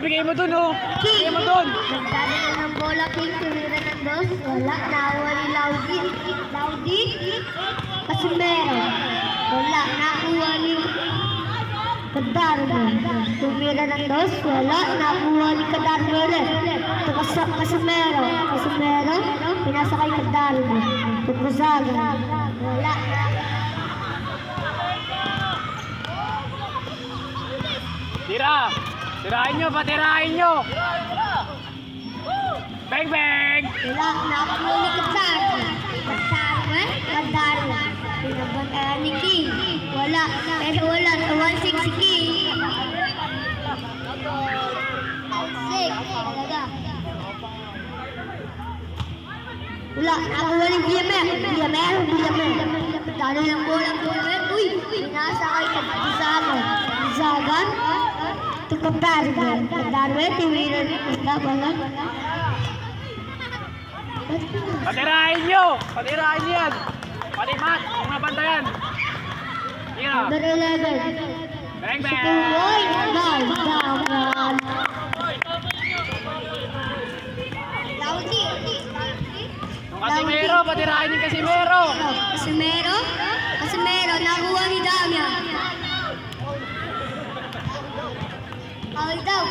Bigay mo dun, oh. Bigay mo dun. Nagdadala ng bola, King. Tumira ng dos. Wala. Nakuha ni Laudi. Laudi. Casimero. Wala. Nakuha ni Kadarme. Tumira ng dos. Wala. Nakuha ni Kadarme ulit. Casimero. Casimero. Pinasa kay Kadarme. Tukusaga. Wala. Tira. Tirahin nyo, patirahin nyo! Bang, bang! Wala, nakuha ni Kadarme. Kadarme. Pinabantayan ni King. Wala, pero wala. Tawan si King. Talaga. Wala, nakuha ni Biamer. Dalo ng bola ang Biamer. Uy, pinasa kay Kadarme. Zagan. Kadarme. Kadarme, timiran kita wala. Patirahin nyo! Patirahin nyo yan! Patimat! Kung nabantayan! Tira! Number 11. Bang, bang! Tuloy! Dagan! Laudi! Yung Casimero! Patirahin yung Casimero! Casimero? Casimero, nakuha ni Damian. Foul daw.